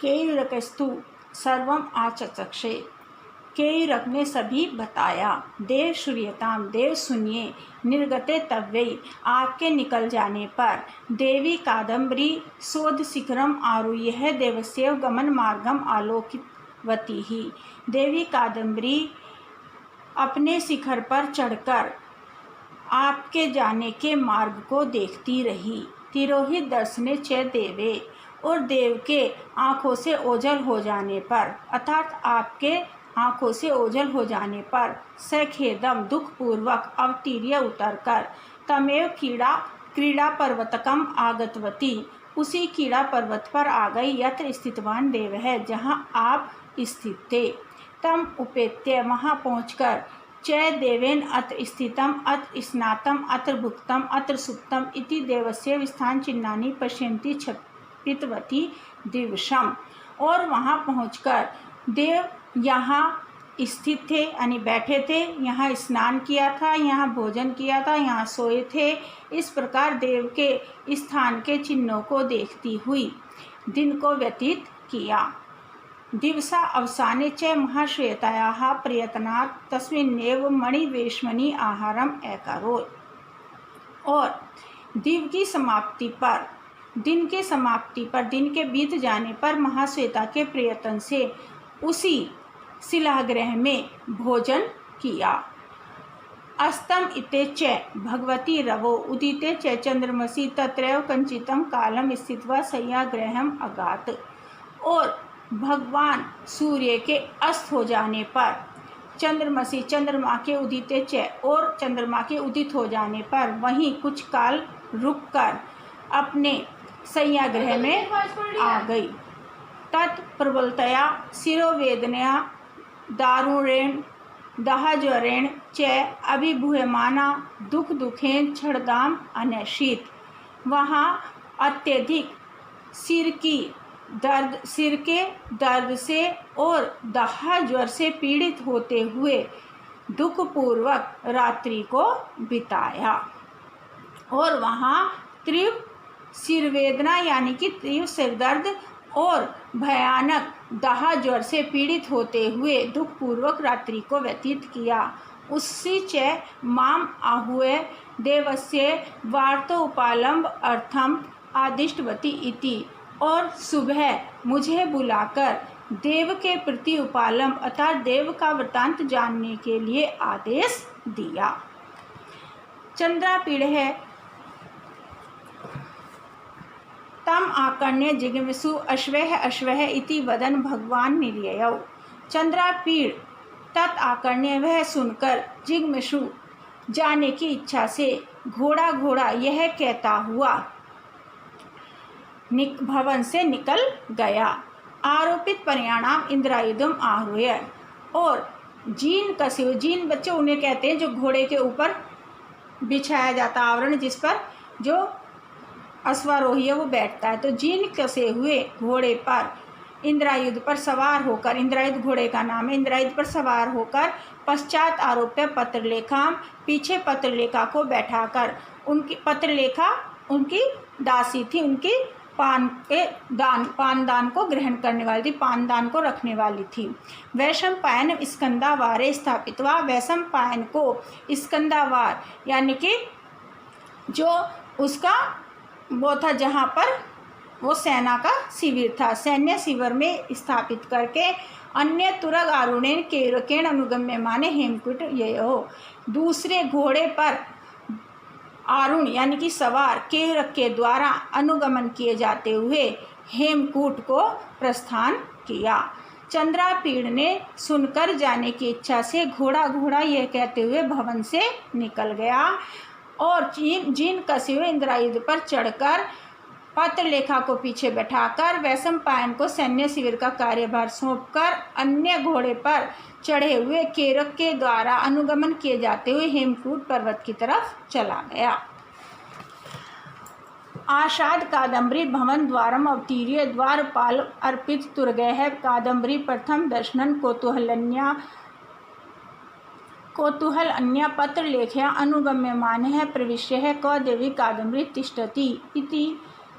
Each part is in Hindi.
केयुरकस्तु सर्वम आचक्षे। केयुरक ने सभी बताया। देव श्रूयताम, देव सुनिए। निर्गते तव्यै, आपके निकल जाने पर। देवी कादम्बरी शोध शिखरम आरुह्य देवस्यैव गमन मार्गम आलोकितवती ही। देवी कादम्बरी अपने शिखर पर चढ़कर आपके जाने के मार्ग को देखती रही। तिरोहित दर्शने च देवे, और देव के आँखों से ओझल हो जाने पर, अर्थात आपके आँखों से ओझल हो जाने पर, सखेदम दुखपूर्वक अवतीर्य उतरकर, तमेव क्रीड़ा पर्वतकम आगतवती, उसी क्रीड़ा पर्वत पर आ गई यत्र स्थितवान देव है, जहाँ आप स्थित थे। तम उपेत्य, वहाँ पहुँचकर, च देवेन अत्र स्थितम अत्र स्नातम अत्र भुक्तम अत्र सुप्तम इति देवस्य स्थान चिन्हानि पश्यन्ति क्षपितवती दिवसम, और वहाँ पहुँचकर देव यहाँ स्थित थे, यानी बैठे थे, यहाँ स्नान किया था, यहाँ भोजन किया था, यहाँ सोए थे। इस प्रकार देव के स्थान के चिन्हों को देखती हुई दिन को व्यतीत किया। दिवसा अवसाने च महाश्वेतायाः प्रयत्नात् तस्मिन्नेव मणिवेश्मनि आहारम अकरोत्, और दिन की समाप्ति पर, दिन के समाप्ति पर, दिन के बीत जाने पर महाश्वेता के प्रयत्न से उसी शिलाग्रह में भोजन किया। अस्तम इते च भगवती रवो उदिते च चंद्रमसि तत्रैव कंचितम कालम स्थित्वा शय्याग्रहम अगात, और भगवान सूर्य के अस्त हो जाने पर, चंद्रमसि चंद्रमा के उदिते च, और चंद्रमा के उदित हो जाने पर वहीं कुछ काल रुककर अपने शय्यागृह में आ गई। तत्प्रबलतया शिरोवेदनया दारुणेन दाहज्वरेण च अभिभूयमाना दुख दुखेन क्षणदाम अनशीत, वहाँ अत्यधिक सिर के दर्द से और दाह ज्वर से पीड़ित होते हुए दुखपूर्वक रात्रि को बिताया। और वहाँ तीव्र सिरवेदना यानी कि तीव्र सिरदर्द और भयानक दाह ज्वर से पीड़ित होते हुए दुखपूर्वक रात्रि को व्यतीत किया। उसी च माम आहुए देवस्य वार्तोपालंब अर्थम आदिष्टवती इति, और सुबह मुझे बुलाकर देव के प्रति उपालंब अर्थात देव का वृतांत जानने के लिए आदेश दिया। चंद्रापीड़ है तम आकर्ण्य जिगमिषु अश्वः इति वदन भगवान निर्ययौ। चंद्रापीड़ तत् आकर्ण्य, वह सुनकर जिगमिषु जाने की इच्छा से घोड़ा यह कहता हुआ भवन से निकल गया। आरोपित परिणाम इंद्रायुधम आरुह्य, और जीन कसे, जीन बच्चे उन्हें कहते हैं जो घोड़े के ऊपर बिछाया जाता आवरण, जिस पर जो अश्वारोही है वो बैठता है। तो जीन कसे हुए घोड़े पर इंद्रायुध पर सवार होकर, इंद्रायुध घोड़े का नाम है, इंद्रायुध पर सवार होकर पश्चात आरोप्य पत्रलेखा, पीछे पत्रलेखा को बैठाकर, उनकी पत्रलेखा उनकी दासी थी, उनकी पानदान को ग्रहण करने वाली थी, पानदान को रखने वाली थी। वैशंपायन स्कंदावारे स्थापितवा, वैशंपायन को स्कंदावार यानी कि जो उसका वो था जहाँ पर वो सेना का शिविर था, सैन्य शिविर में स्थापित करके, अन्य तुरग आरुणेन केरकेण अनुगम्य माने हेमकूट ये हो, दूसरे घोड़े पर आरुण यानी कि सवार केरक के द्वारा अनुगमन किए जाते हुए हेमकूट को प्रस्थान किया। चंद्रापीड़ ने सुनकर जाने की इच्छा से घोड़ा यह कहते हुए भवन से निकल गया, और जीन कसे हुए इंद्रायुध पर चढ़कर पत्रलेखा को पीछे बैठाकर वैशंपायन को सैन्य शिविर का कार्यभार सौंपकर अन्य घोड़े पर चढ़े हुए केरक के द्वारा अनुगमन किए जाते हुए हेमकूट पर्वत की तरफ चला गया। आषाढ़ कादम्बरी भवन द्वारम अवतीर्य द्वारपाल अर्पित तुर्गैः कादम्बरी प्रथम दर्शनन कौतूहल अन्य पत्रलेखया अनुगम्यमानः प्रविश्य क्व देवी कादम्बरी तिष्ठति इति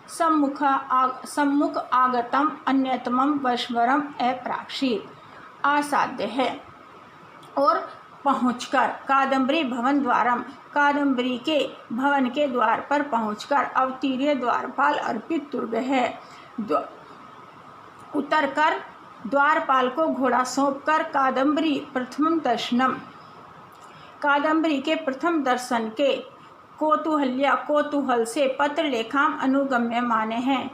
सम्मुख आगतम अन्यतमम वैश्वरम अप्राक्षित, असाध्य है। और पहुंचकर कादम्बरी भवन द्वारम, कादम्बरी के भवन के द्वार पर पहुंचकर अवतीर्य द्वारपाल अर्पित दुर्ग है। उतरकर द्वारपाल को घोड़ा सौंपकर कादम्बरी प्रथम दर्शनम, कादम्बरी के प्रथम दर्शन के कौतूहल से पत्र लेखाम अनुगम्य माने हैं।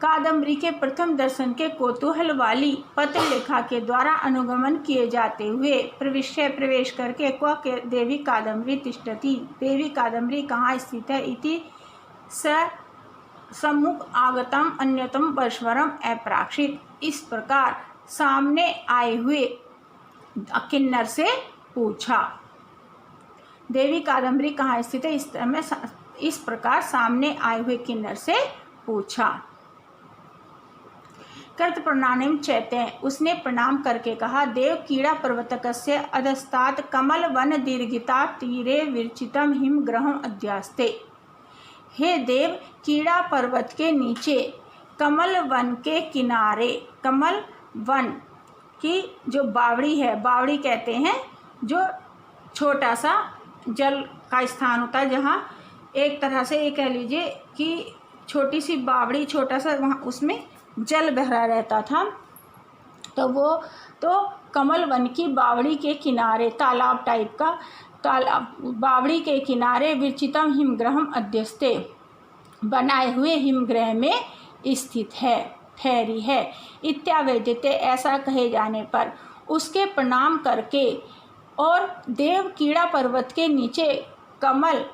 कादम्बरी के प्रथम दर्शन के कौतूहल वाली पत्र लेखा के द्वारा अनुगमन किए जाते हुए प्रवेश करके क्व के देवी कादम्बरी तिष्ठति, देवी कादम्बरी कहाँ स्थित है, इति स सम्मुख आगतम अन्यतम वैश्वरम अप्राक्षित, इस प्रकार सामने आए हुए किन्नर से पूछा। देवी कादम्बरी कहाँ स्थित है, इस प्रकार सामने आए हुए किन्नर से पूछा। कृत प्रणाम चैत्य, उसने प्रणाम करके कहा, देव कीड़ा पर्वतकस्य अधस्तात् कमल वन दीर्घिता तीरे विरचितम हिम ग्रहम अध्यास्ते। हे देव, कीड़ा पर्वत के नीचे कमल वन के किनारे, कमल वन की जो बावड़ी है, बावड़ी कहते हैं जो छोटा सा जल का स्थान होता है, जहाँ एक तरह से ये कह लीजिए कि छोटी सी बावड़ी, छोटा सा वहाँ उसमें जल बहरा रहता था, तो वो तो कमल वन की बावड़ी के किनारे, तालाब टाइप का तालाब, बावड़ी के किनारे विरचितम हिमग्रहम अध्यस्ते, बनाए हुए हिमग्रह में स्थित है, ठहरी है। इत्यावेदिते, ऐसा कहे जाने पर उसके प्रणाम करके और देव कीड़ा पर्वत के नीचे कमल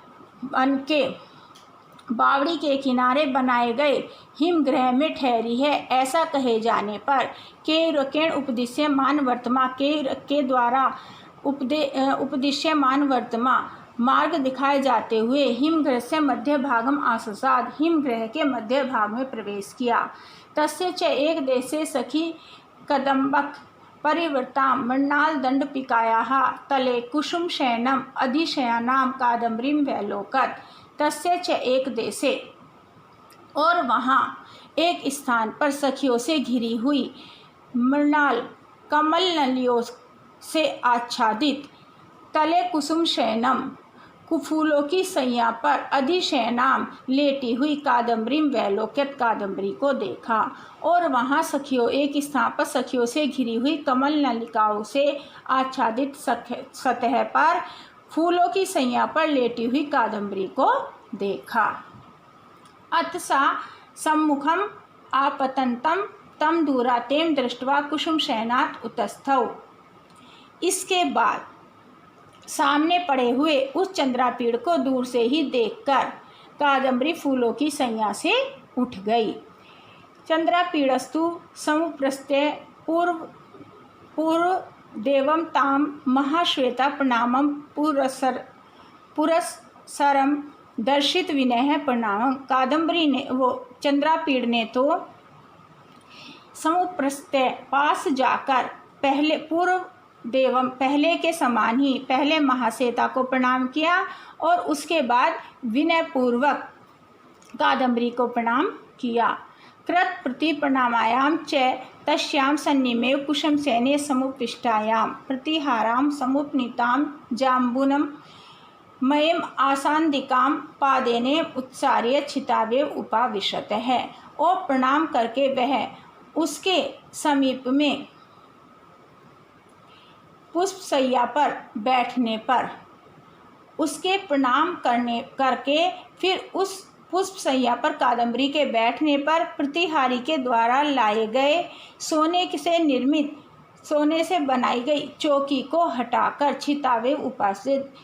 वन के बावड़ी के किनारे बनाए गए हिमग्रह में ठहरी है, ऐसा कहे जाने पर केण उपदिश्यमान वर्तमा, के द्वारा उपदिश्यमान वर्तमा मार्ग दिखाए जाते हुए हिमग्रह से मध्य भागम आससाद, हिमग्रह के मध्य भाग में प्रवेश किया। तस्य च एक देशे सखी कदम्बक परिवृत्तां मृणाल दंडपिकायाः तले कुसुम शयनम अधिशयनाम कादम्बरीम वैलोकत। तस्य च एक देशे, और वहाँ एक स्थान पर सखियों से घिरी हुई मृणाल कमल नलियों से आच्छादित तले कुसुम शयनम कुफूलों की सैया पर अधिशयनाम लेटी हुई कादम्बरीम वैलोक्यत, कादम्बरी को देखा। और वहाँ सखियों, एक स्थान पर सखियों से घिरी हुई कमल नलिकाओं से आच्छादित सतह पर फूलों की सैया पर लेटी हुई कादम्बरी को देखा। अथ सा सम्मुखम आपतंतम तम दूरातेम दृष्ट्वा कुसुम शयनात् उत्स्थौ। इसके बाद सामने पड़े हुए उस चंद्रापीड़ को दूर से ही देखकर कादम्बरी फूलों की सैया से उठ गई। चंद्रापीड़स्तु समुप्रस्त्य पूर्व देवम ताम महाश्वेता प्रणामम पुरस्सरम दर्शित विनय प्रणामम। कादम्बरी ने, वो चंद्रापीड़ ने तो समुप्रस्त्य पास जाकर पहले के समान ही पहले महाश्वेता को प्रणाम किया और उसके बाद विनय पूर्वक कादम्बरी को प्रणाम किया। कृत प्रति प्रणामायाम च तस्याम सन्निमेव कुसुम सेने समुपृष्टायाम प्रतिहाराम समुपनीताम जाम्बुनम मयम आसान्दिकाम पादेने उत्सार्य छितावेव उपाविशत है। और प्रणाम करके वह उसके समीप में पुष्प सैया पर बैठने पर, उसके प्रणाम करके फिर उस पुष्प सैया पर कादम्बरी के बैठने पर प्रतिहारी के द्वारा लाए गए सोने से बनाई गई चौकी को हटाकर छितावे उपासित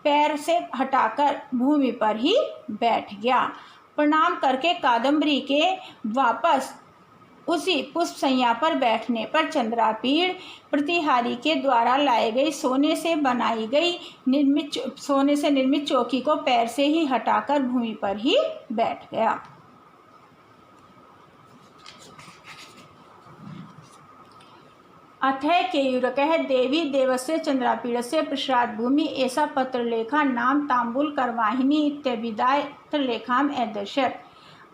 पैर से हटाकर भूमि पर ही बैठ गया। प्रणाम करके कादम्बरी के वापस उसी पुष्प सैया पर बैठने पर चंद्रापीड़ प्रतिहारी के द्वारा लाए गई सोने से निर्मित चौकी को पैर से ही हटाकर भूमि पर ही बैठ गया। अथय केयूरकः देवी देवस्य चंद्रापीड़स्य प्रसाद भूमि ऐसा पत्र लेखा नाम तांबूल करवाहिनी इत्यभिधाय पत्र लेखाम एदर्शत।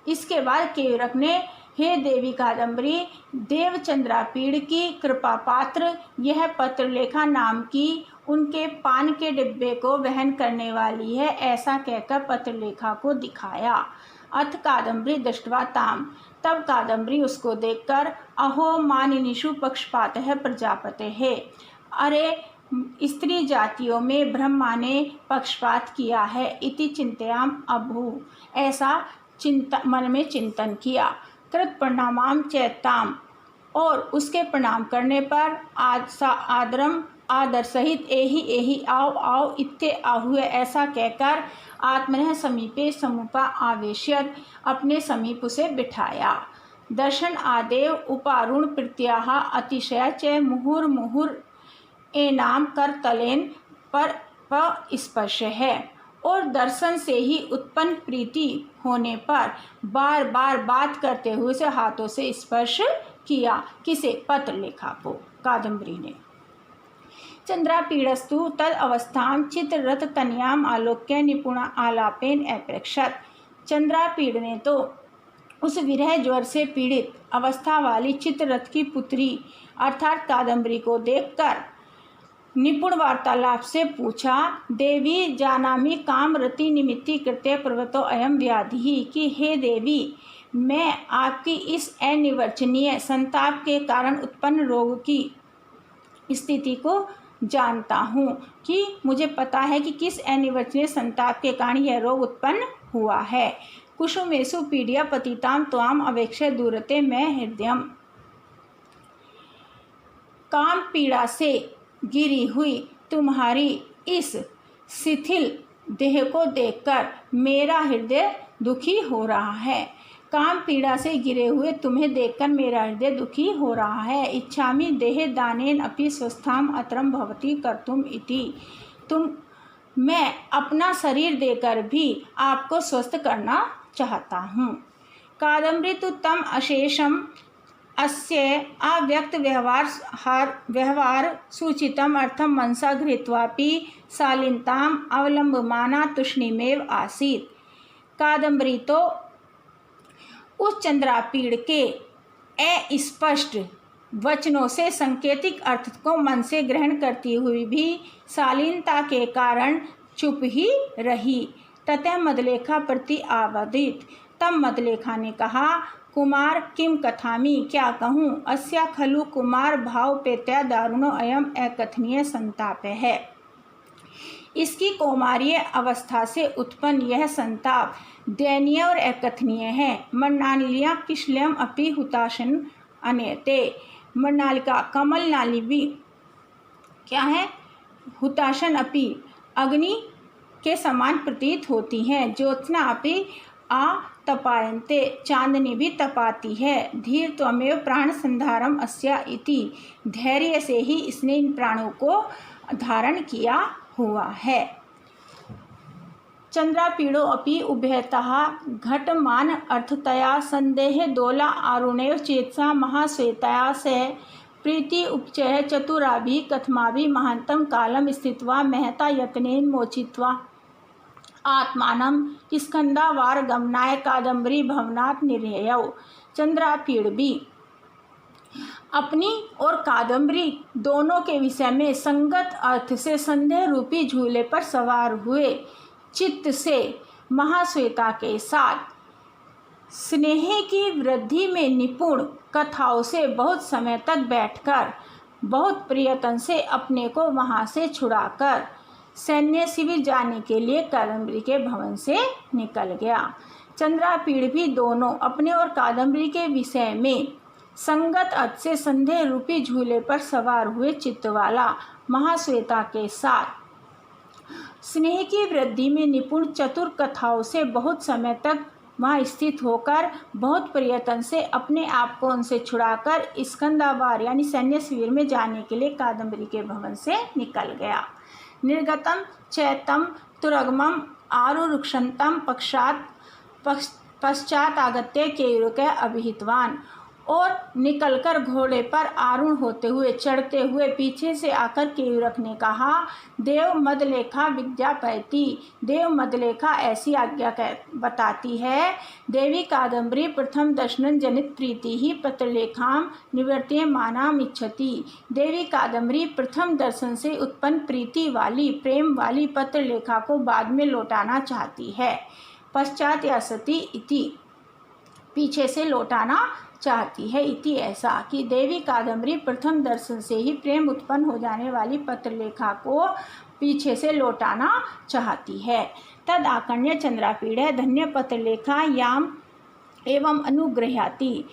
इसके बाद केयूरक ने, हे देवी कादम्बरी, देवचंद्रापीड़ की कृपा पात्र यह पत्रलेखा नाम की उनके पान के डिब्बे को वहन करने वाली है, ऐसा कहकर पत्रलेखा को दिखाया। अथ कादम्बरी दृष्ट्वा ताम, तब कादम्बरी उसको देखकर, अहो मानिनीषु पक्षपातः प्रजापतेः, अरे स्त्री जातियों में ब्रह्मा ने पक्षपात किया है, इति चिंतयाम अभू, ऐसा मन में चिंतन किया। कृत प्रणामाम चैताम, और उसके प्रणाम करने पर आदरम आदर सहित एहि एहि आओ आओ इत्ते आहुए, ऐसा कहकर आत्मनः समीपे समुपा आवेश्यत, अपने समीप उसे बिठाया। दर्शन आदेव उपारुण प्रत्याह अतिशय च मुहुर्मुहुर एनाम करतलेन पर स्पर्श है, और दर्शन से ही उत्पन्न प्रीति होने पर बार बार बात करते हुए उसे हाथों से स्पर्श किया। किसे? पत्रलेखा को, कादम्बरी ने। चंद्रापीड़स्तु तद अवस्थाम चित्ररथ तनयाम आलोक्य निपुण आलापेन अप्रेक्षत, चंद्रापीड़ ने तो उस विरह ज्वर से पीड़ित अवस्था वाली चित्ररथ की पुत्री अर्थात कादम्बरी को देखकर निपुण वार्तालाप से पूछा, देवी जानामि काम रति निमित्ति कृत्य प्रवतो अयम व्याधि, कि हे देवी, मैं आपकी इस अनिवर्चनीय संताप के कारण उत्पन्न रोग की स्थिति को जानता हूँ, कि मुझे पता है कि किस अनिवर्चनीय संताप के कारण यह रोग उत्पन्न हुआ है। कुसुमेषु पीडिया पतिताम त्वाम अवेक्ष्य दूरते मैं हृदयम, काम पीड़ा से गिरी हुई तुम्हारी इस शिथिल देह को देखकर मेरा हृदय दुखी हो रहा है। काम पीड़ा से गिरे हुए तुम्हें देखकर मेरा हृदय दुखी हो रहा है। इच्छामि देहे दानेन अपि स्वस्थाम अत्रम भवती कर्तुम इति, मैं अपना शरीर देकर भी आपको स्वस्थ करना चाहता हूँ। कादम्बरी तु तम अशेषम अस्य अव्यक्त व्यवहार सूचितम अर्थम मनसा गृहीत्वापि शालीनताम अवलंबमाना तूष्णीमेव आसीत्। कादम्बरी तो उस चंद्रापीड़ के अस्पष्ट वचनों से संकेतिक अर्थ को मन से ग्रहण करती हुई भी शालीनता के कारण चुप ही रही। ततः मदलेखा प्रति आवदित, तब मदलेखा ने कहा, कुमार किम कथामि, क्या कहूँ, अस्या खलु कुमार भाव पेत्या दारुणो अयम अकथनीय संताप है, इसकी कौमार्य अवस्था से उत्पन्न यह संताप दयनीय और अकथनीय है। मृणालिया किशल्यम अपि हुताशन अनयते, मृणालिका कमल नाली भी क्या है, हुताशन अपि अग्नि के समान प्रतीत होती हैं। ज्योत्सना अपि तपायन्ते, चांदनी भी तपाती है। धीर त्वमेव प्राण संधारम अस्या इति, धैर्य से ही इसने इन प्राणों को धारण किया हुआ है। चंद्रापीड़ो अपि उभयतः घटमान अर्थतया संदेह दोला आरुणेव चेतसा महाश्वेतया से प्रीति उपचय चतुराभि कथमाभि महांतम कालम स्थित्वा महता यत्नेन मोचित्वा आत्मानं स्कंदावार गमनाय कादम्बरी भवनात् निर्ययौ। चंद्रापीड़ भी अपनी और कादम्बरी दोनों के विषय में संगत अर्थ से संदेह रूपी झूले पर सवार हुए चित्त से महाश्वेता के साथ स्नेह की वृद्धि में निपुण कथाओं से बहुत समय तक बैठकर बहुत प्रयत्न से अपने को वहां से छुड़ाकर सैन्य शिविर जाने के लिए कादम्बरी के भवन से निकल गया। चंद्रापीड़ भी दोनों अपने और कादम्बरी के विषय में संगत अर्थ से संदेह रूपी झूले पर सवार हुए चित्त वाला महाश्वेता के साथ स्नेह की वृद्धि में निपुण चतुर कथाओं से बहुत समय तक वहाँ स्थित होकर बहुत प्रयत्न से अपने आप को उनसे छुड़ाकर स्कंदावार यानी सैन्य शिविर में जाने के लिए कादम्बरी के भवन से निकल गया। निर्गतम चैतम तुरगमम आरुरुक्षंतम पश्चात आगत्य केयूरक अभिहितवान, और निकलकर घोड़े पर आरूढ़ होते हुए चढ़ते हुए पीछे से आकर केयूरक ने कहा, देव मदलेखा विज्ञापयति, देव मदलेखा ऐसी आज्ञा बताती है। देवी कादम्बरी प्रथम दर्शन जनित प्रीति ही पत्रलेखां निवर्त्यमानाम इच्छति। देवी कादम्बरी प्रथम दर्शन से उत्पन्न प्रीति वाली प्रेम वाली पत्रलेखा को बाद में लौटाना चाहती है। पश्चात यासति इति, पीछे से लौटाना चाहती है। इति ऐसा कि देवी कादम्बरी प्रथम दर्शन से ही प्रेम उत्पन्न हो जाने वाली पत्रलेखा को पीछे से लौटाना चाहती है। तद आकण्य चंद्रापीड़ धन्य पत्रलेखा याम एवं अनुग्रह्याति।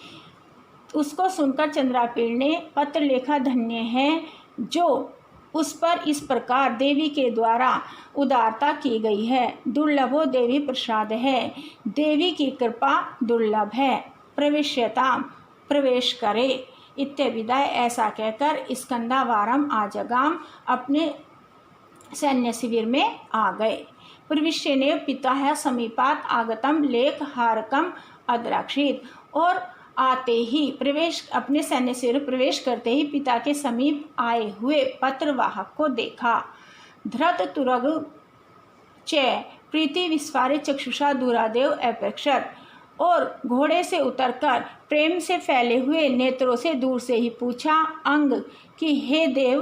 उसको सुनकर चंद्रापीड़ ने पत्रलेखा धन्य है जो उस पर इस प्रकार देवी के द्वारा उदारता की गई है। दुर्लभो देवी प्रसाद है, देवी की कृपा दुर्लभ है। प्रवेश्यताम, प्रवेश करे। इत्यविदाय, ऐसा कहकर स्कंदावारम आजगाम, अपने सैन्य शिविर में आ गए। प्रविश्यनेव पिता है समीपात आगतम लेख हारकम अद्राक्षित, और आते ही अपने सैन्य शिविर प्रवेश करते ही पिता के समीप आए हुए पत्रवाहक को देखा। धृत तुरग च प्रीति विस्फारित चक्षुषा दूरादेव अपेक्षत, और घोड़े से उतरकर प्रेम से फैले हुए नेत्रों से दूर से ही पूछा अंग कि हे देव,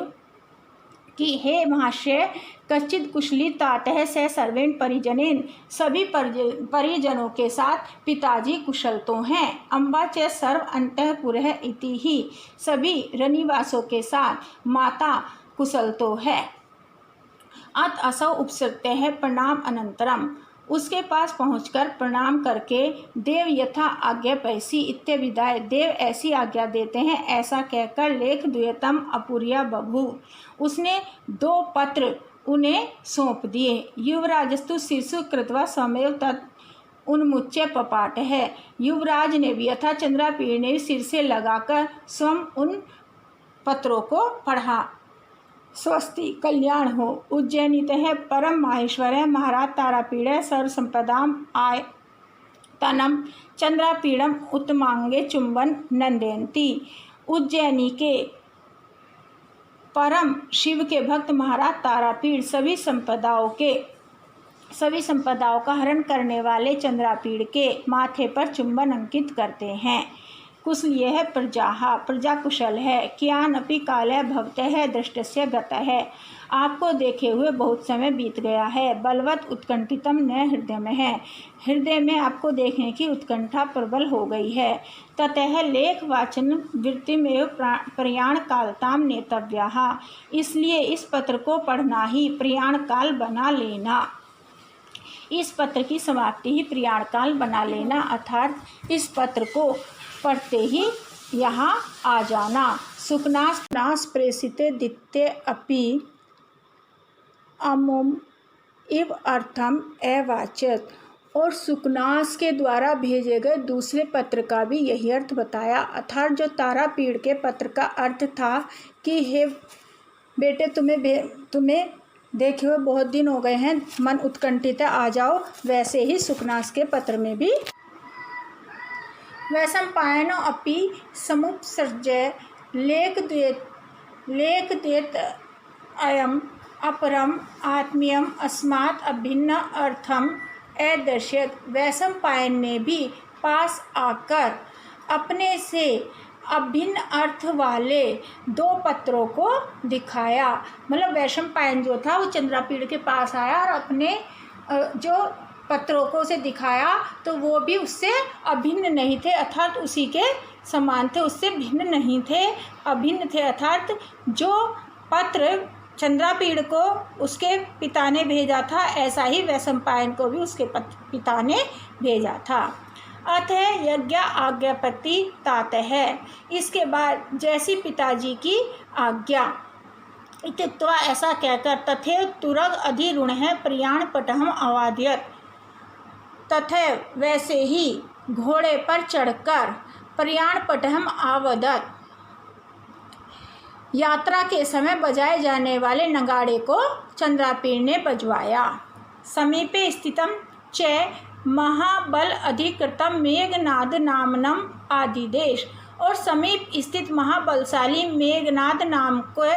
कि हे महाशय, कच्चित कुशली तातः स सर्वेण परिजनेन, सभी परिजनों के साथ पिताजी कुशल तो हैं। अम्बा च सर्व अंतःपुरः इति ही, सभी रनिवासों के साथ माता कुशल तो है। अत असौ उपसृत्य है प्रणाम अनंतरम, उसके पास पहुंचकर प्रणाम करके देव यथा आज्ञा पैसी इत्यविदाय, देव ऐसी आज्ञा देते हैं ऐसा कहकर लेख द्वयतम अपूर्या बभू, उसने 2 पत्र उन्हें सौंप दिए। युवराजस्तु शीर्षु कृत्वा स्वमेव तत् उन्मुच्य पपाट है, युवराज ने भी यथा चंद्रापीड़ ने सिर से लगाकर स्वयं उन पत्रों को पढ़ा। स्वस्ति, कल्याण हो। उज्जैनीतः परम माहेश्वर महाराज तारापीड़ सर्वसंपदाम आय तनम चंद्रापीड़म उत्तमांगे चुंबन नंदयंती। उज्जैनी के परम शिव के भक्त महाराज तारापीड़ सभी संपदाओं का हरण करने वाले चंद्रापीड़ के माथे पर चुंबन अंकित करते हैं। कुशलीय है प्रजा कुशल है। कियानपि कालः भवतः दृष्टस्य गतः है, आपको देखे हुए बहुत समय बीत गया है। बलवत उत्कंठितम न हृदय में है, हृदय में आपको देखने की उत्कंठा प्रबल हो गई है। ततः लेख वाचन वृत्ति में प्रयाण कालताम नेतव्याः, इसलिए इस पत्र को पढ़ना ही प्रयाण काल बना लेना। इस पत्र की समाप्ति ही प्रयाण काल बना लेना, अर्थात इस पत्र को पढ़ते ही यहाँ आ जाना। सुकनास प्रेषिते दित्य अपि अमुम इव अर्थम एवाचत, और सुकनास के द्वारा भेजे गए दूसरे पत्र का भी यही अर्थ बताया। अर्थात जो तारापीड़ के पत्र का अर्थ था कि हे बेटे, तुम्हें देखे हुए बहुत दिन हो गए हैं, मन उत्कंठित है, आ जाओ, वैसे ही सुकनास के पत्र में भी वैशंपायनो अपि समुत्सृज्य लेख द्वेत अयम अपरम आत्मीयम अस्मात् अभिन्न अर्थम अदर्शयत्। वैशंपायन ने भी पास आकर अपने से अभिन्न अर्थ वाले 2 पत्रों को दिखाया। मतलब वैशंपायन जो था वो चंद्रापीड़ के पास आया और अपने जो पत्रों को उसे दिखाया, तो वो भी उससे अभिन्न नहीं थे, अर्थात उसी के समान थे, उससे भिन्न नहीं थे, अभिन्न थे। अर्थात जो पत्र चंद्रापीड़ को उसके पिता ने भेजा था, ऐसा ही वैशंपायन को भी उसके पिता ने भेजा था। अतः यज्ञ आज्ञापति तात है, इसके बाद जैसी पिताजी की आज्ञा। इत्युक्त्वा, ऐसा कहकर, तथैव तुरग अधिरुण है प्रयाण पटहम अवाद्यत, तथा वैसे ही घोड़े पर चढ़कर प्रयाण पटहम आवदत, यात्रा के समय बजाए जाने वाले नगाड़े को चंद्रापीड़ ने बजवाया। समीपे स्थितम च महाबल अधिकृतम मेघनाद नामनम आदिदेश, और समीप स्थित महाबलशाली मेघनाद नाम के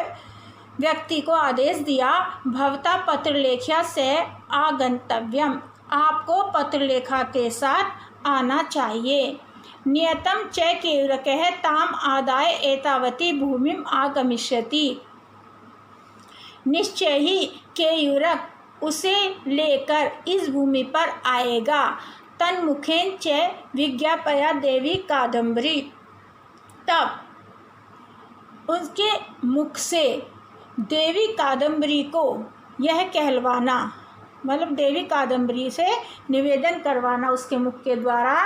व्यक्ति को आदेश दिया, भवता पत्रलेख्या से आगंतव्यम, आपको पत्रलेखा के साथ आना चाहिए। नियतम च केयूरकः ताम आदाय एतावती भूमिम आगमिष्यति, निश्चय ही केयूरक उसे लेकर इस भूमि पर आएगा। तन्मुखेन च विज्ञापया देवी कादम्बरी, तब उसके मुख से देवी कादम्बरी को यह कहलवाना, मतलब देवी कादम्बरी से निवेदन करवाना उसके मुख के द्वारा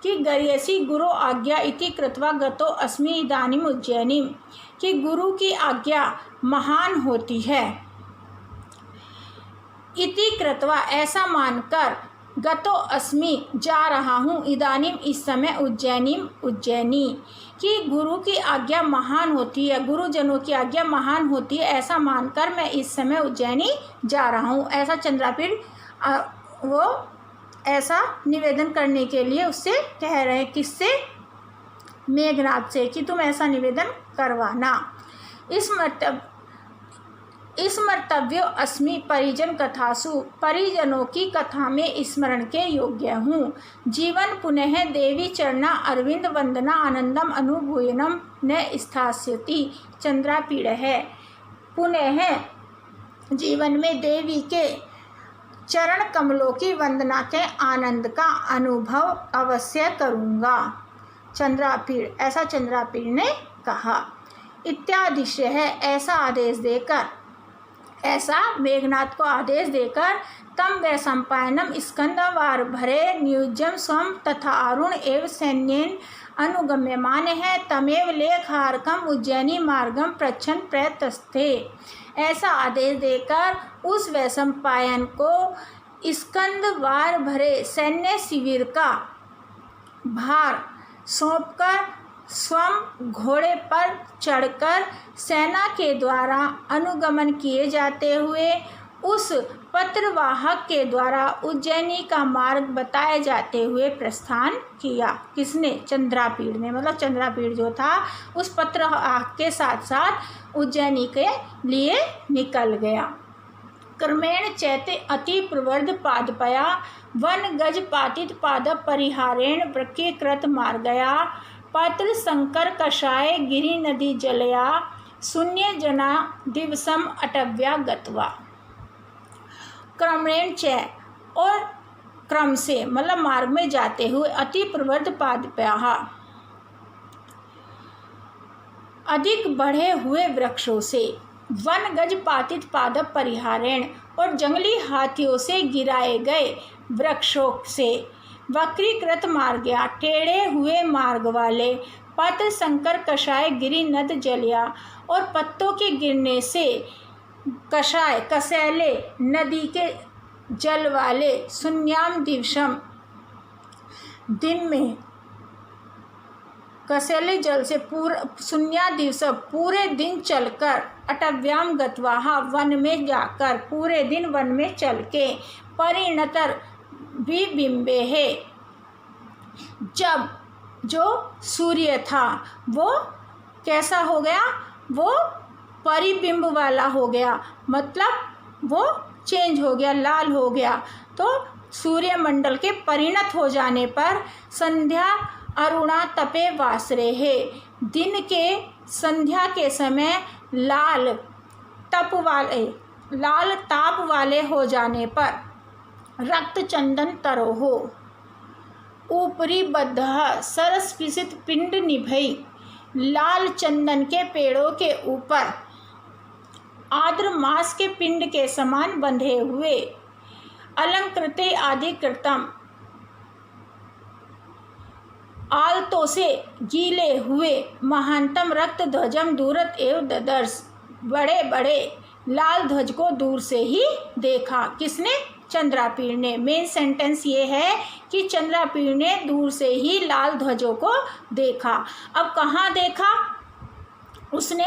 कि गर्यसी गुरु आज्ञा इति कृत्वा गतो अस्मि इदानीम उज्जैनीम, कि गुरु की आज्ञा महान होती है। इति कृत्वा ऐसा मानकर गतो अस्मि जा रहा हूँ, इदानीम इस समय उज्जैनीम उज्जैनी, कि गुरु की आज्ञा महान होती है, गुरुजनों की आज्ञा महान होती है, ऐसा मानकर मैं इस समय उज्जैनी जा रहा हूँ। ऐसा चंद्रापीड़ वो ऐसा निवेदन करने के लिए उससे कह रहे हैं, किससे? मेघनाद से, कि तुम ऐसा निवेदन करवाना। इस मर्तव्यो अस्मि परिजन कथासु, परिजनों की कथा में स्मरण के योग्य हूँ। जीवन पुनः देवी चरणा अरविंद वंदना आनंदम अनुभूयनम न स्थास्यति, चंद्रापीड़ है। पुनः जीवन में देवी के चरण कमलों की वंदना के आनंद का अनुभव अवश्य करूँगा। चंद्रापीड़, ऐसा चंद्रापीड़ ने कहा। इत्यादिश्य है, ऐसा आदेश देकर, ऐसा मेघनाद को आदेश देकर, तम व सम्पायनम स्कंदवार भरे नियुज्यम स्वम तथा अरुण एवं सैन्येन अनुगम्यमान है, तमेव लेखारकम उज्जैनी मार्गम प्रच्छन प्रयतस्थे। ऐसा आदेश देकर उस वैशंपायन को स्कंदवार भरे सैन्य शिविर का भार सौंपकर स्वयं घोड़े पर चढ़कर सेना के द्वारा अनुगमन किए जाते हुए उस पत्रवाहक के द्वारा उज्जैनी का मार्ग बताए जाते हुए प्रस्थान किया। किसने? चंद्रापीड़ ने, मतलब चंद्रापीड़ जो था उस पत्रवाहक के साथ साथ उज्जैनी के लिए निकल गया। क्रमेण चैते अति प्रवर्ध पादपया वन गज पातित पाद परिहारेण वृक्कीकृत मार गया, पात्र शंकर कषाय गिरि नदी जलया शून्य जना दिवसम अटव्या गत्वा। क्रमेण च, और क्रम से, मतलब मार्ग में जाते हुए, अति प्रवर्ध पादपया, अधिक बढ़े हुए वृक्षों से, वन गज पातित पादप परिहारेण, और जंगली हाथियों से गिराए गए वृक्षों से, वक्रीकृत मार्ग गया, टेढ़े हुए मार्ग वाले, पत्र संकर कषाय गिरि नद जलिया, और पत्तों के गिरने से कषाय कसैले नदी के जल वाले, शून्याम दिवसम दिन में, कसैले जल से शून्या दिवस पूरे दिन चलकर, अटव्याम गत्वाहा वन में जाकर, पूरे दिन वन में चल के, परिणतर विबिंबे है, जब जो सूर्य था वो कैसा हो गया? वो परिबिंब वाला हो गया, मतलब वो चेंज हो गया, लाल हो गया। तो सूर्यमंडल के परिणत हो जाने पर संध्या अरुणा तपे वासरे है, दिन के संध्या के समय लाल ताप वाले हो जाने पर, रक्त चंदन तरो हो, ऊपरी बद्ध सरस पिसित पिंड निभई, लाल चंदन के पेड़ों के ऊपर आर्द्र मास के पिंड के समान बंधे हुए, अलंकृते आदि कृतम, आलतों से गीले हुए, महानतम रक्त ध्वजम दूरत एव ददर्श, बड़े बड़े लाल ध्वज को दूर से ही देखा। किसने? चंद्रापीड़ ने। मेन सेंटेंस ये है कि चंद्रापीड़ ने दूर से ही लाल ध्वजों को देखा। अब कहाँ देखा उसने?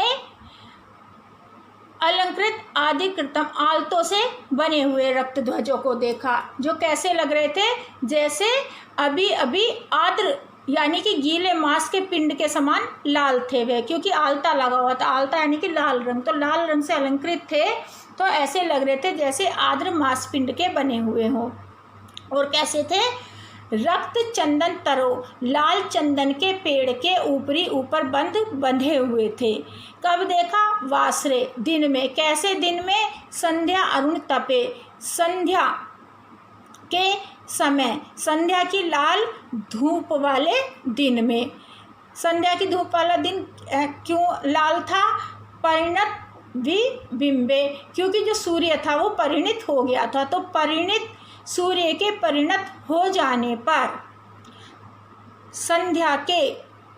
अलंकृत आदि कृतम, आलतों से बने हुए रक्त ध्वजों को देखा, जो कैसे लग रहे थे? जैसे अभी अभी आर्द्र यानी कि गीले मांस के पिंड के समान लाल थे वे, क्योंकि आलता लगा हुआ था। आलता यानी कि लाल रंग, तो लाल रंग से अलंकृत थे, तो ऐसे लग रहे थे जैसे आर्द्र मांस पिंड के बने हुए हों। और कैसे थे? रक्त चंदन तरो, लाल चंदन के पेड़ के ऊपरी ऊपर बंधे हुए थे। कब देखा? वासरे, दिन में। कैसे दिन में? संध्या अरुण तपे, संध्या के समय, संध्या की लाल धूप वाले दिन में। संध्या की धूप वाला दिन क्यों लाल था? परिणत बिंबे, क्योंकि जो सूर्य था वो परिणित हो गया था, तो परिणित सूर्य के परिणत हो जाने पर संध्या के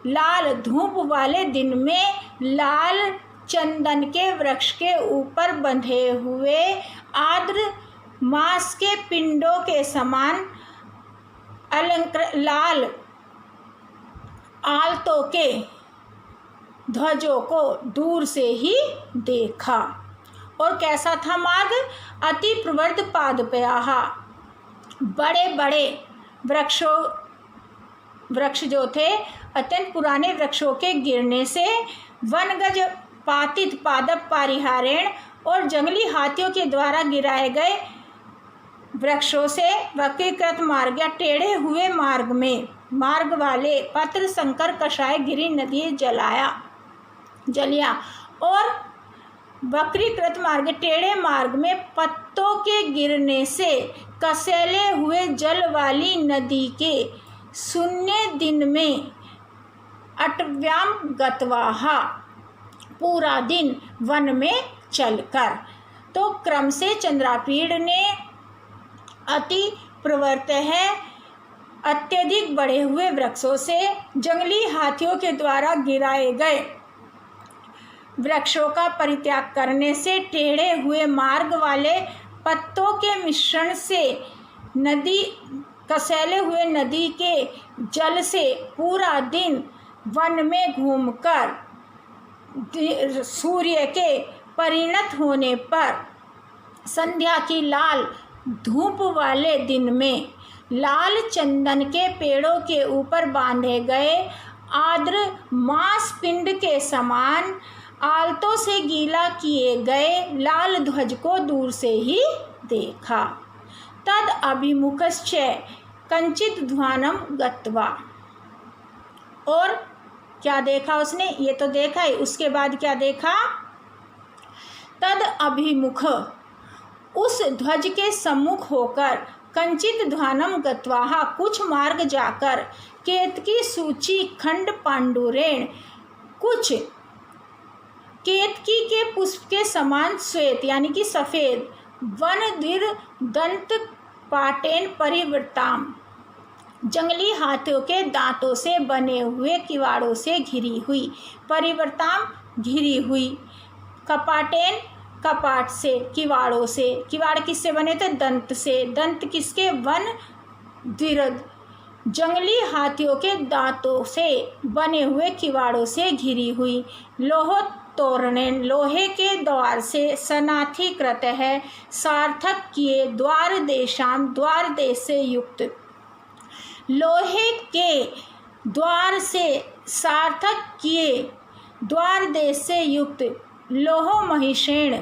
लाल धूप वाले दिन में लाल चंदन के वृक्ष के ऊपर बंधे हुए आर्द्र मांस के पिंडों के समान लाल आलतों के ध्वजों को दूर से ही देखा। और कैसा था मार्ग? अति प्रवर्ध पादपयाः, बड़े बड़े वृक्ष जो थे अत्यंत पुराने वृक्षों के गिरने से, वनगज पातित पादप पारिहारेण, और जंगली हाथियों के द्वारा गिराए गए वृक्षों से वक्रीकृत मार्ग या टेढ़े हुए मार्ग वाले पत्र संकर कषाय गिरी नदी जलिया। और वक्रीकृत मार्ग, टेढ़े मार्ग में पत्तों के गिरने से कसेले हुए जल वाली नदी के शून्य दिन में अटव्याम गतवाः, पूरा दिन वन में चलकर। तो क्रम से चंद्रापीड़ ने अति प्रवर्त है अत्यधिक बढ़े हुए वृक्षों से जंगली हाथियों के द्वारा गिराए गए वृक्षों का परित्याग करने से, टेढ़े हुए मार्ग वाले पत्तों के मिश्रण से, नदी कसेले हुए नदी के जल से पूरा दिन वन में घूमकर सूर्य के परिणत होने पर संध्या की लाल धूप वाले दिन में लाल चंदन के पेड़ों के ऊपर बांधे गए आर्द्र मांस पिंड के समान आलतों से गीला किए गए लाल ध्वज को दूर से ही देखा। तद अभिमुखश्च कंचित ध्वानम गत्वा, और क्या देखा उसने? ये तो देखा ही, उसके बाद क्या देखा? तद अभिमुख, उस ध्वज के सम्मुख होकर, कंचित ध्वानम गत्वा, कुछ मार्ग जाकर, केतकी सूची खंड पांडुरेण, कुछ केतकी के पुष्प के समान श्वेत यानी कि सफ़ेद, वनधीर दंत पाटेन परिवृताम, जंगली हाथियों के दांतों से बने हुए किवाड़ों से घिरी हुई, परिवृताम घिरी हुई, कपाटेन कपाट से, किवाड़ों से। किवाड़ किससे बने थे? दंत से। दंत किसके? वन धीरद, जंगली हाथियों के दांतों से बने हुए किवाड़ों से घिरी हुई। लोह तोरणेन, लोहे के द्वार से, सनाथीकृत है, सार्थक किए, द्वार देशाम, द्वार देश से युक्त, लोहे के द्वार से सार्थक किए, द्वार देश से युक्त, लोहो महिषेण,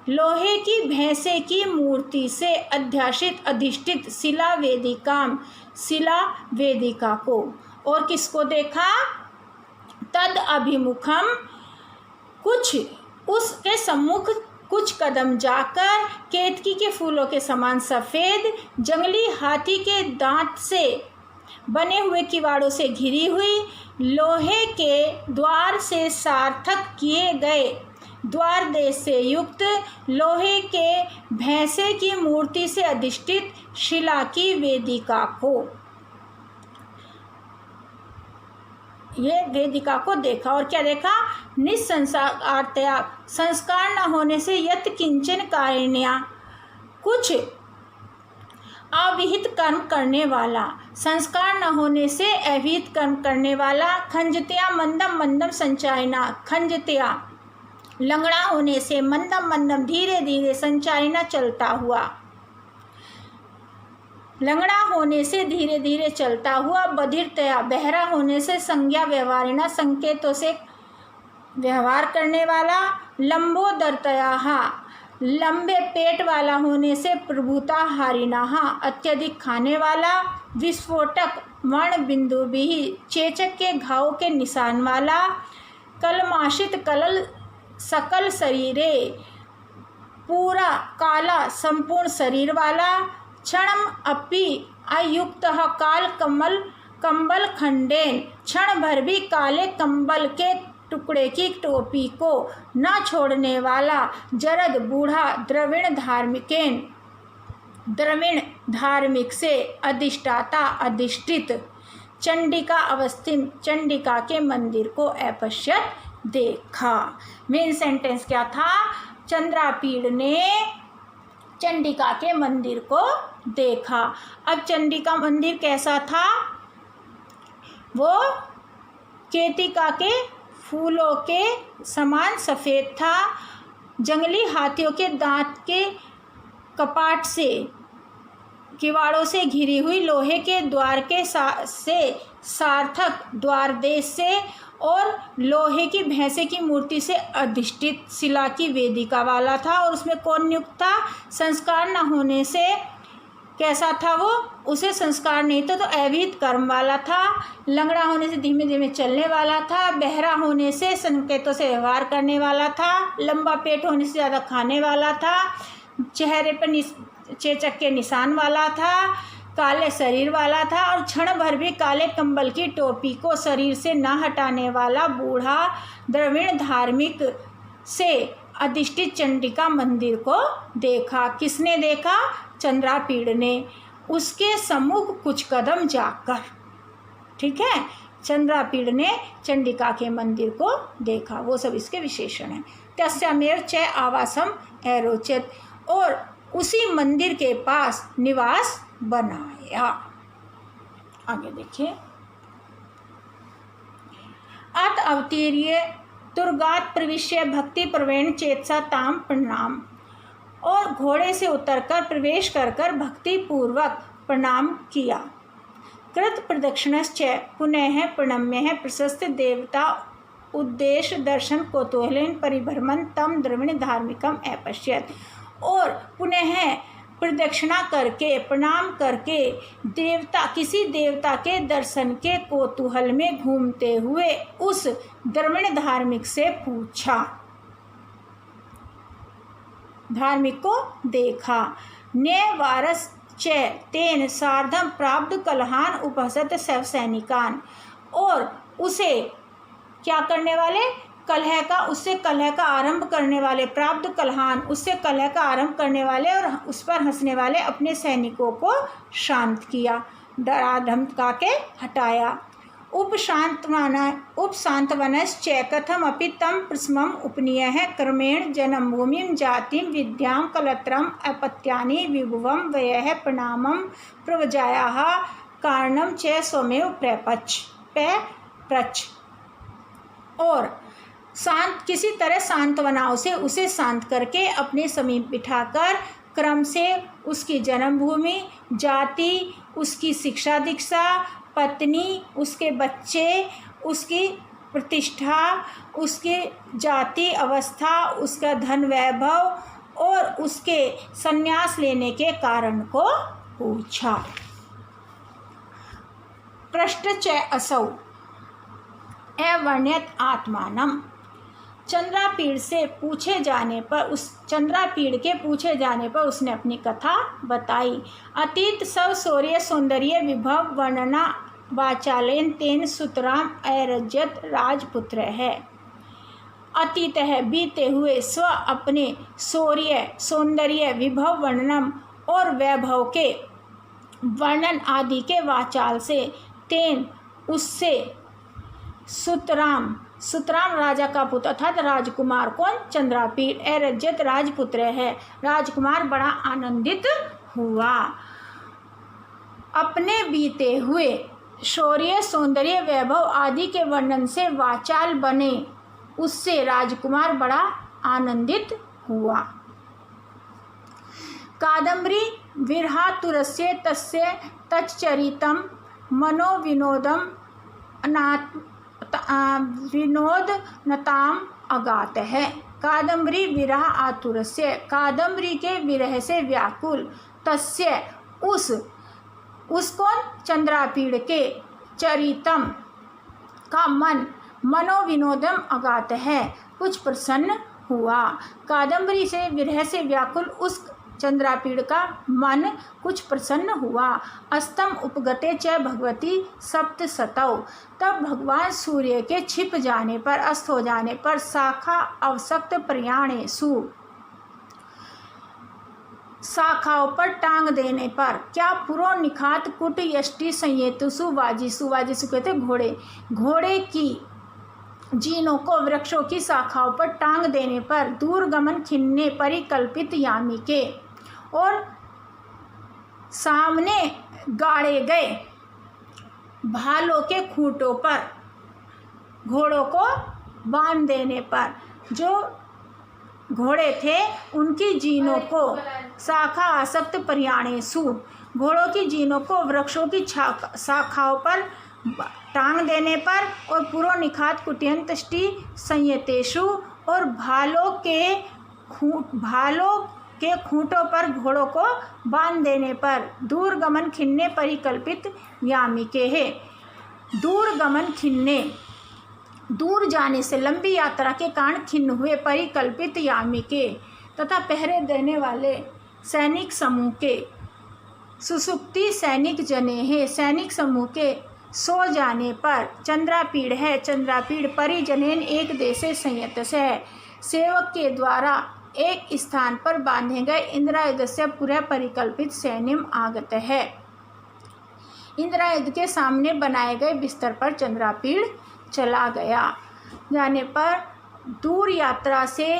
लोहे की भैंसे की मूर्ति से अध्यासित अधिष्ठित, शिला वेदिकाम, शिला वेदिका को। और किसको देखा? तद अभिमुखम, कुछ उसके सम्मुख कुछ कदम जाकर, केतकी के फूलों के समान सफ़ेद, जंगली हाथी के दांत से बने हुए किवाड़ों से घिरी हुई, लोहे के द्वार से सार्थक किए गए, द्वार देश से युक्त, लोहे के भैंसे की मूर्ति से अधिष्ठित शिला की वेदिका को, ये वेदिका को देखा। और क्या देखा? निस्संस्कारतया, संस्कार न होने से, यत किंचन कारिण्या, कुछ अविहित कर्म करने वाला, संस्कार न होने से अविहित कर्म करने वाला, खंजतया मंदम मंदम संचारिणा, खंजतया लंगड़ा होने से, मंदम मंदम धीरे धीरे, संचारिणा चलता हुआ, लंगड़ा होने से धीरे धीरे चलता हुआ, बधिरतया बहरा होने से संज्ञा व्यवहारिणा संकेतों से व्यवहार करने वाला, लंबोदरतया लंबे पेट वाला होने से प्रभुताहारिणा अत्यधिक खाने वाला, विस्फोटक वर्ण बिंदु भी चेचक के घाव के निशान वाला, कलमाशित कलल सकल शरीरे पूरा काला संपूर्ण शरीर वाला, क्षणम अपि अयुक्त काल कंबल खंडेन क्षण भर भी काले कंबल के टुकड़े की टोपी को न छोड़ने वाला, जरद बूढ़ा द्रविण धार्मिक से अधिष्ठाता अधिष्ठित, चंडिका अवस्थित चंडिका के मंदिर को अपश्यत देखा। मेन सेंटेंस क्या था? चंद्रापीड़ ने चंडिका के मंदिर को देखा। अब चंडिका मंदिर कैसा था? वो केतिका के फूलों के समान सफ़ेद था। जंगली हाथियों के दांत के कपाट से किवाड़ों से घिरी हुई लोहे के द्वार के से सार्थक द्वार देश से और लोहे की भैंसे की मूर्ति से अधिष्ठित शिला की वेदिका वाला था। और उसमें कौन नियुक्त था? संस्कार न होने से कैसा था वो? उसे संस्कार नहीं था तो अविहित कर्म वाला था। लंगड़ा होने से धीमे धीमे चलने वाला था। बहरा होने से संकेतों से व्यवहार करने वाला था। लंबा पेट होने से ज़्यादा खाने वाला था। चेहरे पर चेचक के निशान वाला था। काले शरीर वाला था और क्षण भर भी काले कंबल की टोपी को शरीर से न हटाने वाला बूढ़ा द्रविड़ धार्मिक से अधिष्ठित चंडिका मंदिर को देखा। किसने देखा? चंद्रापीड़ ने। उसके सम्मुख कुछ कदम जाकर, ठीक है, चंद्रापीड़ ने चंडिका के मंदिर को देखा। वो सब इसके विशेषण हैं। तस्यामेव च आवासम एरोचित, और उसी मंदिर के पास निवास बनाया। आगे देखिए। अत अवतीर्य दुर्गात प्रविश्य भक्ति प्रवीण चेतसा ताम प्रणाम, और घोड़े से उतरकर प्रवेश कर कर भक्ति पूर्वक प्रणाम किया। कृत प्रदक्षिणश्च पुनः प्रणम्य प्रशस्त देवता उद्देश्य दर्शन कौतूहलेन परिभ्रमण तम द्रविण धार्मिकम अपश्यत, और पुनः प्रदक्षिणा करके प्रणाम करके किसी देवता के दर्शन के कौतूहल में घूमते हुए उस द्रविण धार्मिक से पूछा, धार्मिक को देखा। ने वारस च तेन सार्धम प्राप्त कलहान उपहसत शव सैनिकान, और उसे क्या करने वाले? उससे कलह का आरंभ करने वाले, प्राप्त कलहान, उससे कलह का आरंभ करने वाले और उस पर हंसने वाले अपने सैनिकों को शांत किया, डरा धमका के हटाया। उपशांतवनश्च कथम अपि तम प्रस्मम उपनीयः क्रमेण जन्मभूमिं जातिं विद्यां कलत्रम अपत्यानि विभुवं वयः प्रणामं प्रवजायाः कारणं च स्वमेव प्रच, और किसी तरह सांत्वनाओं से उसे शांत करके अपने समीप बिठाकर क्रम से उसकी जन्मभूमि, जाति, उसकी शिक्षा दीक्षा, पत्नी, उसके बच्चे, उसकी प्रतिष्ठा, उसकी जाति अवस्था, उसका धन वैभव और उसके संन्यास लेने के कारण को पूछा। पृष्ठ च असौ अवर्ण्यत आत्मानम, चंद्रापीड़ के पूछे जाने पर उसने अपनी कथा बताई। अतीत सब शौर्य सौंदर्य विभव वर्णना वाचालेन तेन सुतराम अरज्यत राजपुत्र है। अतीत है बीते हुए, स्व अपने शौर्य सौंदर्य विभव वर्णनम और वैभव के वर्णन आदि के वाचाल से, तेन उससे, सुतराम राजा का पुत्र अर्थात राजकुमार। कौन? चंद्रापीड़। अरज्यत राजपुत्र है। राजकुमार बड़ा आनंदित हुआ। अपने बीते हुए शौर्य सौंदर्य वैभव आदि के वर्णन से वाचाल बने, उससे राजकुमार बड़ा आनंदित हुआ। कादम्बरी विरहातुरस्य तस्य तच्चरितं मनोविनोदम विनोदनताम अगात है। कादम्बरी विरह आतुरस्य, कादम्बरी के विरह से व्याकुल, तस्य उसको चंद्रापीड़ के, चरितम का मन, मनोविनोदम अगात है कुछ प्रसन्न हुआ। कादम्बरी से विरह से व्याकुल उस चंद्रापीड़ का मन कुछ प्रसन्न हुआ। अस्तम उपगते च भगवती सप्तसतौ, तब भगवान सूर्य के छिप जाने पर, अस्त हो जाने पर, शाखा अवसक्त प्रयाणेषु, शाखाओं पर टांग देने पर, क्या पुरो निखात कुट यष्टि संयेतुसु वाजिसु, वाजिसु कहते घोड़े, घोड़े की जीनों को वृक्षों की शाखाओं पर टांग देने पर, दूरगमन खिन्ने परिकल्पित यामी के, और सामने गाड़े गए भालों के खूंटों पर घोड़ों को बांध देने पर, जो घोड़े थे उनकी जीनों को, शाखा आसक्त पर्याणेषु, घोड़ों की जीनों को वृक्षों की शाखाओं पर टांग देने पर, और पुरो निखात कुट्यंतष्टि संयतेषु, और भालों के खूंटों पर घोड़ों को बांध देने पर, दूरगमन खिन्ने परिकल्पित यामिके है। दूरगमन खिन्ने, दूर जाने से, लंबी यात्रा के कारण खिन्न हुए, परिकल्पित यामिके तथा पहरे देने वाले सैनिक समूह के, सुसुप्ति सैनिक जने हैं, सैनिक समूह के सो जाने पर, चंद्रापीड़ है, चंद्रापीड़ परिजनेन एक देशे संयत है, सेवक के द्वारा एक स्थान पर बांधे गए इंद्रायुध से पूरा परिकल्पित सैन्यम आगत है। इंद्रायुध के सामने बनाए गए बिस्तर पर चंद्रापीड़ चला गया। जाने पर दूर यात्रा से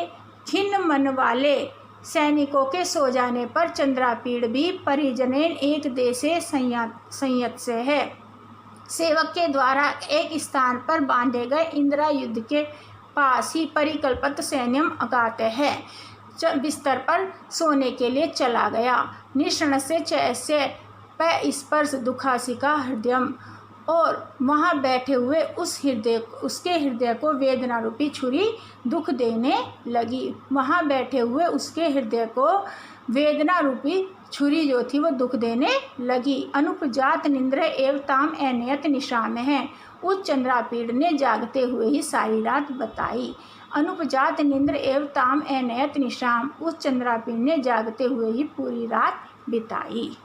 खिन्न मन वाले सैनिकों के सो जाने पर चंद्रापीड़ भी परिजनेन एक देशे संयत से है, सेवक के द्वारा एक स्थान पर बांधे गए इंद्रायुध के पास ही परिकल्पित सैन्यम अगात है, बिस्तर पर सोने के लिए चला गया। निषण से चैस्य प स्पर्श दुखासिका हृदयम, और वहाँ बैठे हुए उसके हृदय को वेदना रूपी छुरी दुख देने लगी। वहाँ बैठे हुए उसके हृदय को वेदना रूपी छुरी जो थी वो दुख देने लगी। अनुपजात निंद्र एवताम अनयत निशाम है, उस चंद्रापीड़ ने जागते हुए ही सारी रात बताई। अनुपजात निंद्र एवताम अनयत निशाम, उस चंद्रापीड़ ने जागते हुए ही पूरी रात बिताई।